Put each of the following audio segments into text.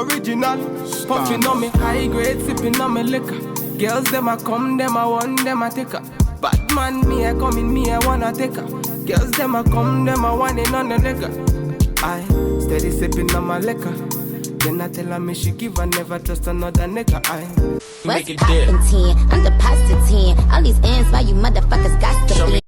original. Puffing on me high grade, sipping on me liquor. Girls them a come, them a want, them a take her. Bad man, me a come in, me a wanna take her. Girls them a come, them a want it on the liquor. I steady sipping on my liquor. Then I tell her me she give her never trust another nigga. I make it dip. I'm the pasta 10. All these ends why you motherfuckers got to be.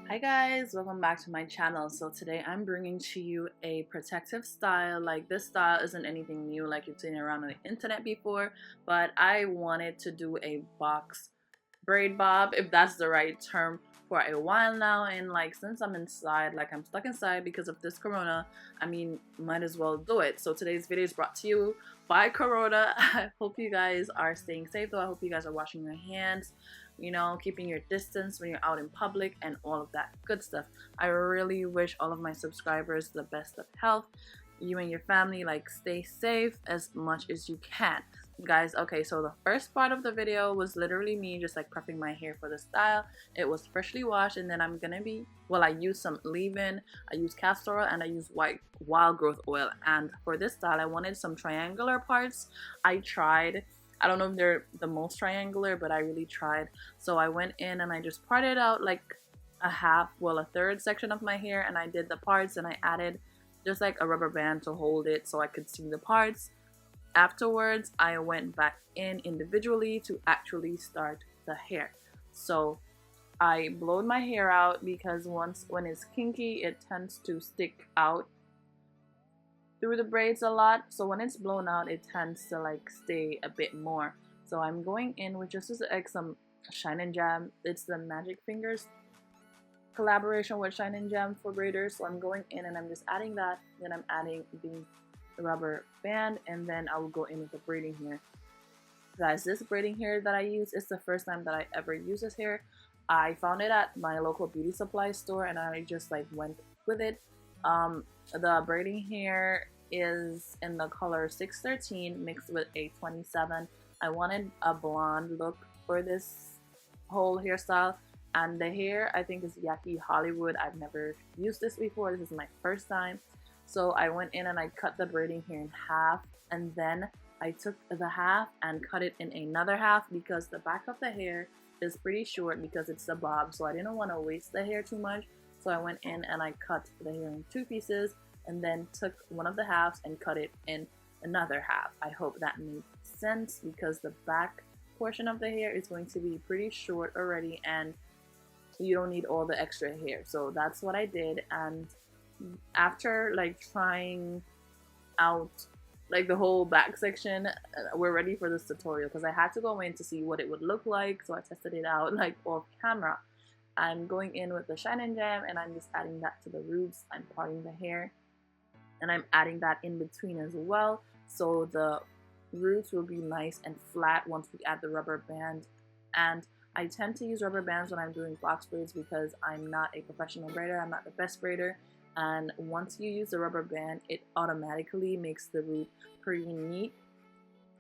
Hi guys, welcome back to my channel. So today I'm bringing to you a protective style. Like, this style isn't anything new like you've seen around on the internet before, but I wanted to do a box braid bob, if that's the right term, for a while now. And like, since I'm inside, like I'm stuck inside because of this corona, I mean, might as well do it. So today's video is brought to you by corona. I hope you guys are staying safe though. I hope you guys are washing your hands, you know, keeping your distance when you're out in public and all of that good stuff. I really wish all of my subscribers the best of health. You and your family, like, stay safe as much as you can, guys. Okay, so the first part of the video was literally me just like prepping my hair for the style. It was freshly washed, and then I'm gonna be, well, I used some leave-in, I used castor oil, and I used white wild growth oil. And for this style I wanted some triangular parts. I tried, I don't know if they're the most triangular, but I really tried. So I went in and I just parted out like a half, well, a third section of my hair, and I did the parts, and I added just like a rubber band to hold it so I could see the parts. Afterwards, I went back in individually to actually start the hair. So I blowed my hair out because when it's kinky, it tends to stick out through the braids a lot. So when it's blown out, it tends to like stay a bit more. So I'm going in with just like some Shine and Jam. It's the Magic Fingers collaboration with Shine and Jam for braiders. So I'm going in and I'm just adding that. Then I'm adding the rubber band, and then I will go in with the braiding hair. Guys, this braiding hair that I use is the first time that I ever use this hair. I found it at my local beauty supply store and I just like went with it. The braiding hair is in the color 613 mixed with a 27. I wanted a blonde look for this whole hairstyle, and the hair I think is Yaki Hollywood. I've never used this before. This is my first time. So I went in and I cut the braiding hair in half, and then I took the half and cut it in another half because the back of the hair is pretty short because it's the bob, so I didn't want to waste the hair too much. So I went in and I cut the hair in two pieces, and then took one of the halves and cut it in another half. I hope that made sense because the back portion of the hair is going to be pretty short already and you don't need all the extra hair. So that's what I did. And after like trying out like the whole back section, we're ready for this tutorial because I had to go in to see what it would look like. So I tested it out like off camera. I'm going in with the Shine and Jam and I'm just adding that to the roots. I'm parting the hair and I'm adding that in between as well, so the roots will be nice and flat once we add the rubber band. And I tend to use rubber bands when I'm doing box braids because I'm not a professional braider. I'm not the best braider, and once you use the rubber band, it automatically makes the root pretty neat,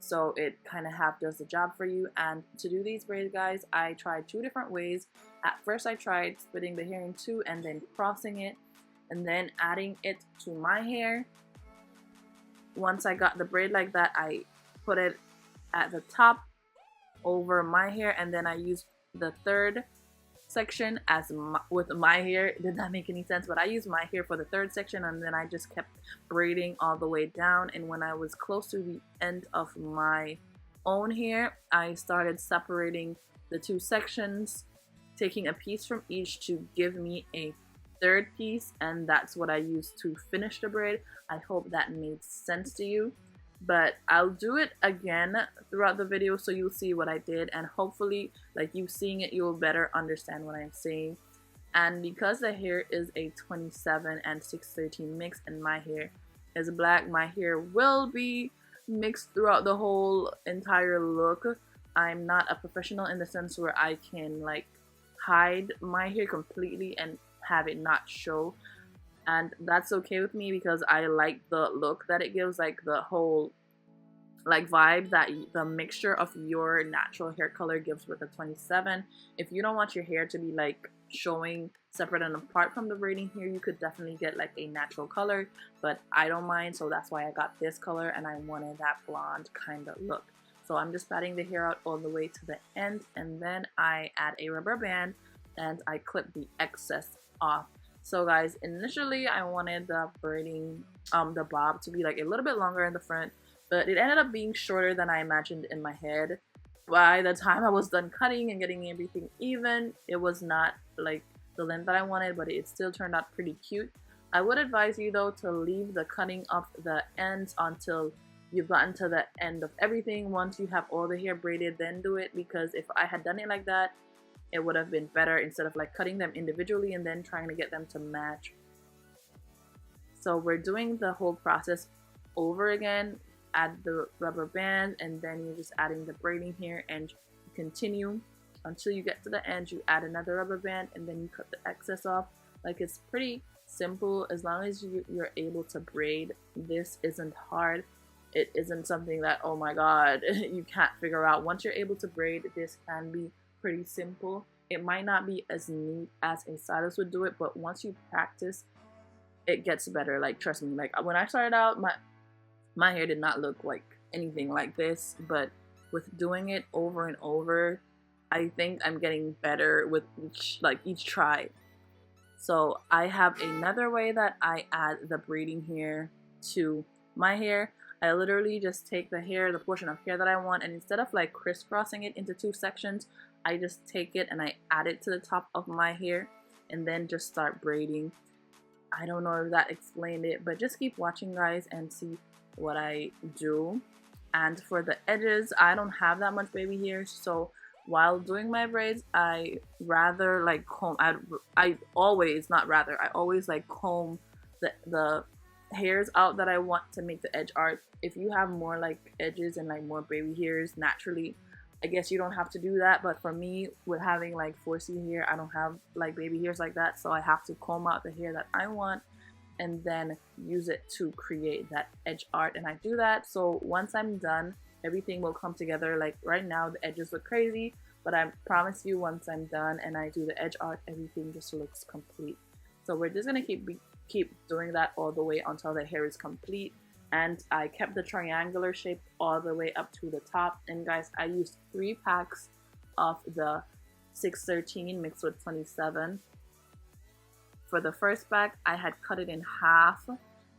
so it kind of half does the job for you. And to do these braids, guys, I tried two different ways. At first I tried splitting the hair in two and then crossing it and then adding it to my hair. Once I got the braid like that, I put it at the top over my hair, and then I used the third section as with my hair. Did that make any sense? But I used my hair for the third section, and then I just kept braiding all the way down. And when I was close to the end of my own hair, I started separating the two sections, taking a piece from each to give me a third piece, and that's what I used to finish the braid. I hope that made sense to you, but I'll do it again throughout the video so you'll see what I did, and hopefully like you seeing it, you'll better understand what I'm saying. And because the hair is a 27 and 613 mix and my hair is black, my hair will be mixed throughout the whole entire look. I'm not a professional in the sense where I can like hide my hair completely and have it not show, and that's okay with me because I like the look that it gives, like the whole like vibe that the mixture of your natural hair color gives with the 27. If you don't want your hair to be like showing separate and apart from the braiding here, you could definitely get like a natural color, but I don't mind, so that's why I got this color, and I wanted that blonde kind of look. So I'm just patting the hair out all the way to the end, and then I add a rubber band and I clip the excess off. So guys, initially I wanted the braiding, the bob to be like a little bit longer in the front, but it ended up being shorter than I imagined in my head. By the time I was done cutting and getting everything even, it was not like the length that I wanted, but it still turned out pretty cute. I would advise you though to leave the cutting of the ends until you've gotten to the end of everything. Once you have all the hair braided, then do it, because if I had done it like that, it would have been better instead of like cutting them individually and then trying to get them to match. So we're doing the whole process over again. Add the rubber band, and then you're just adding the braiding here, and continue until you get to the end. You add another rubber band, and then you cut the excess off. Like, it's pretty simple as long as you're able to braid. This isn't hard. It isn't something that, oh my god, you can't figure out. Once you're able to braid, this can be pretty simple. It might not be as neat as a stylist would do it, but once you practice, it gets better. Like, trust me, like when I started out, my hair did not look like anything like this, but with doing it over and over, I think I'm getting better with each try. So I have another way that I add the braiding here to my hair. I literally just take the hair, the portion of hair that I want, and instead of like crisscrossing it into two sections, I just take it and I add it to the top of my hair and then just start braiding. I don't know if that explained it, but just keep watching, guys, and see what I do. And for the edges, I don't have that much baby hair, so while doing my braids, I rather like comb. I always like comb the hairs out that I want to make the edge art. If you have more like edges and like more baby hairs naturally, I guess you don't have to do that, but for me, with having like 4C hair, I don't have like baby hairs like that, so I have to comb out the hair that I want and then use it to create that edge art. And I do that, so once I'm done, everything will come together. Like right now, the edges look crazy, but I promise you, once I'm done and I do the edge art, everything just looks complete. So we're just gonna keep doing that all the way until the hair is complete. And I kept the triangular shape all the way up to the top. And guys, I used 3 packs of the 613 mixed with 27. For the first pack, I had cut it in half,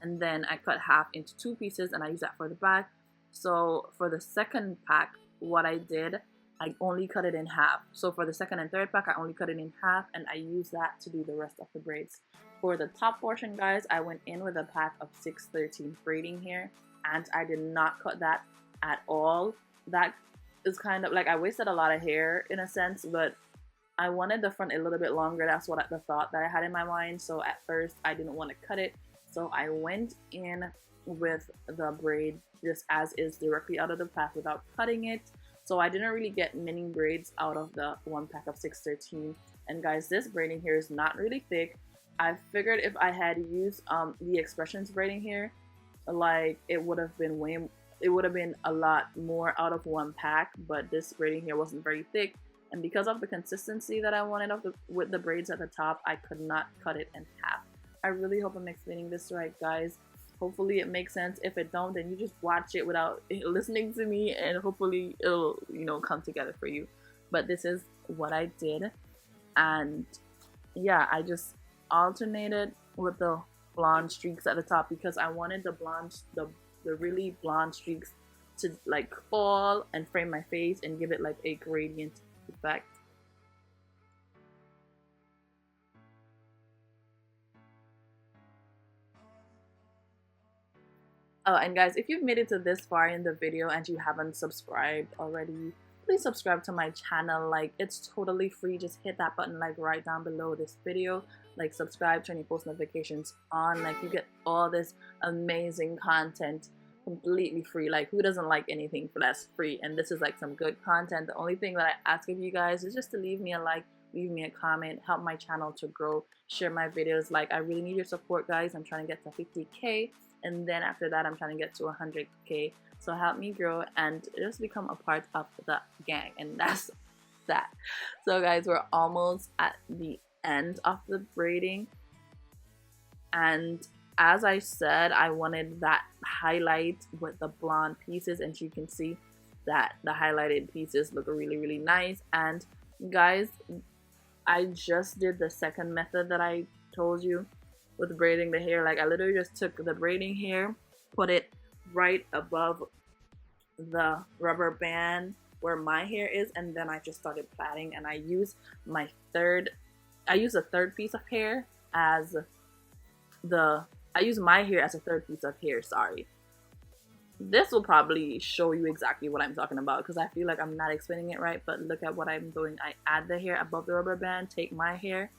and then I cut half into 2 pieces, and I used that for the back. So for the second pack, what I did, I only cut it in half. So for the second and third pack, I only cut it in half, and I used that to do the rest of the braids. For the top portion, guys, I went in with a pack of 613 braiding hair, and I did not cut that at all. That is kind of like, I wasted a lot of hair in a sense, but I wanted the front a little bit longer. That's what the thought that I had in my mind. So at first, I didn't want to cut it. So I went in with the braid just as is directly out of the pack without cutting it. So I didn't really get many braids out of the 1 pack of 613. And guys, this braiding here is not really thick. I figured if I had used the Expressions braiding here, like it would have been a lot more out of 1 pack, but this braiding here wasn't very thick. And because of the consistency that I wanted with the braids at the top, I could not cut it in half. I really hope I'm explaining this right, guys. Hopefully it makes sense. If it don't, then you just watch it without listening to me, and hopefully it'll, come together for you. But this is what I did. And yeah, I just alternated with the blonde streaks at the top because I wanted the really blonde streaks to like fall and frame my face and give it like a gradient effect. Oh, and guys, if you've made it to this far in the video and you haven't subscribed already, please subscribe to my channel. Like, it's totally free. Just hit that button like right down below this video. Like, subscribe, turn your post notifications on. Like, you get all this amazing content completely free. Like, who doesn't like anything that's free? And this is like some good content. The only thing that I ask of you guys is just to leave me a like, leave me a comment, help my channel to grow, share my videos. Like, I really need your support, guys. I'm trying to get to 50K. and then after that I'm trying to get to 100K. So help me grow and just become a part of the gang, and that's that. So guys, we're almost at the end of the braiding, and as I said, I wanted that highlight with the blonde pieces, and you can see that the highlighted pieces look really nice. And guys, I just did the second method that I told you with braiding the hair. Like I literally just took the braiding hair, put it right above the rubber band where my hair is, and then I just started plaiting, and I used a third piece of hair as I use my hair as a third piece of hair, sorry. This will probably show you exactly what I'm talking about because I feel like I'm not explaining it right, but look at what I'm doing. I add the hair above the rubber band, take my hair,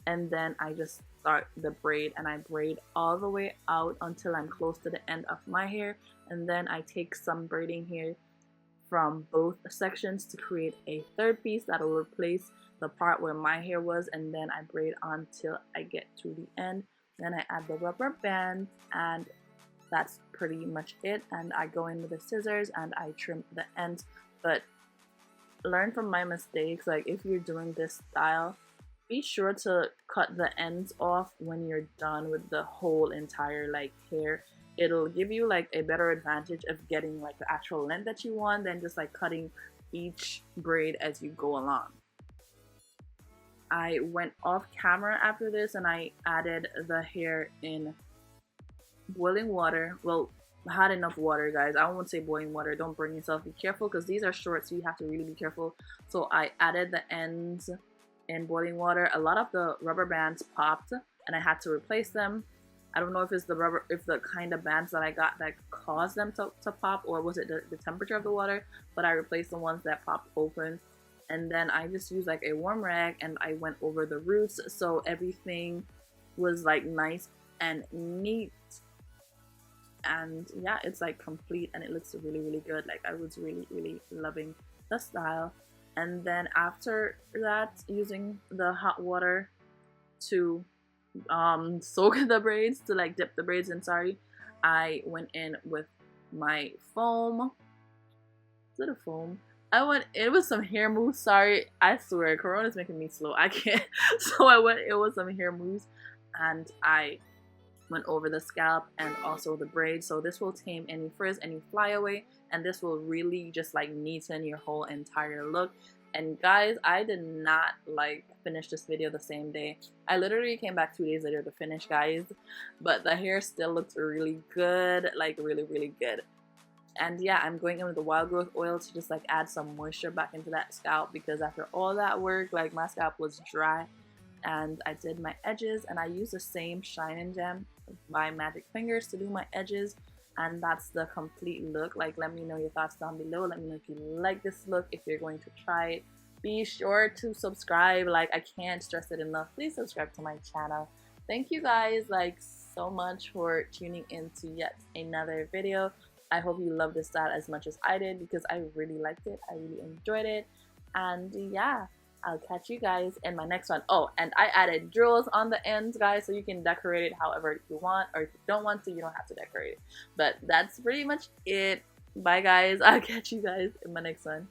and then I just start the braid, and I braid all the way out until I'm close to the end of my hair, and then I take some braiding hair from both sections to create a third piece that will replace the part where my hair was, and then I braid until I get to the end. Then I add the rubber band, and that's pretty much it. And I go in with the scissors and I trim the ends. But learn from my mistakes. Like if you're doing this style, be sure to cut the ends off when you're done with the whole entire like hair. It'll give you like a better advantage of getting like the actual length that you want than just like cutting each braid as you go along. I went off camera after this and I added the hair in boiling water. Well, hot enough water, guys. I won't say boiling water. Don't burn yourself. Be careful because these are short, so you have to really be careful. So I added the ends in boiling water. A lot of the rubber bands popped and I had to replace them. I don't know if it's the kind of bands that I got that caused them to pop, or was it the temperature of the water, but I replaced the ones that popped open. And then I just used like a warm rag and I went over the roots so everything was like nice and neat. And yeah, it's like complete and it looks really good. Like I was really loving the style. And then after that, using the hot water to soak the braids, to like dip the braids in, sorry, I went in with my foam. Is it a foam? It was some hair mousse, sorry, I swear, Corona's making me slow, I can't. So it was some hair mousse, and I went over the scalp and also the braids. So this will tame any frizz, any flyaway, and this will really just like neaten your whole entire look. And guys, I did not like finish this video the same day. I literally came back 2 days later to finish, guys, but the hair still looks really good, like really good. And yeah, I'm going in with the wild growth oil to just like add some moisture back into that scalp, because after all that work, like my scalp was dry. And I did my edges, and I used the same Shine and Gem by Magic Fingers to do my edges, and that's the complete look. Like, let me know your thoughts down below. Let me know if you like this look, if you're going to try it. Be sure to subscribe. Like, I can't stress it enough. Please subscribe to my channel. Thank you guys like so much for tuning into yet another video. I hope you love this style as much as I did, because I really liked it. I really enjoyed it. And yeah, I'll catch you guys in my next one. Oh, and I added drills on the ends, guys, so you can decorate it however you want, or if you don't want to, you don't have to decorate it. But that's pretty much it. Bye, guys. I'll catch you guys in my next one.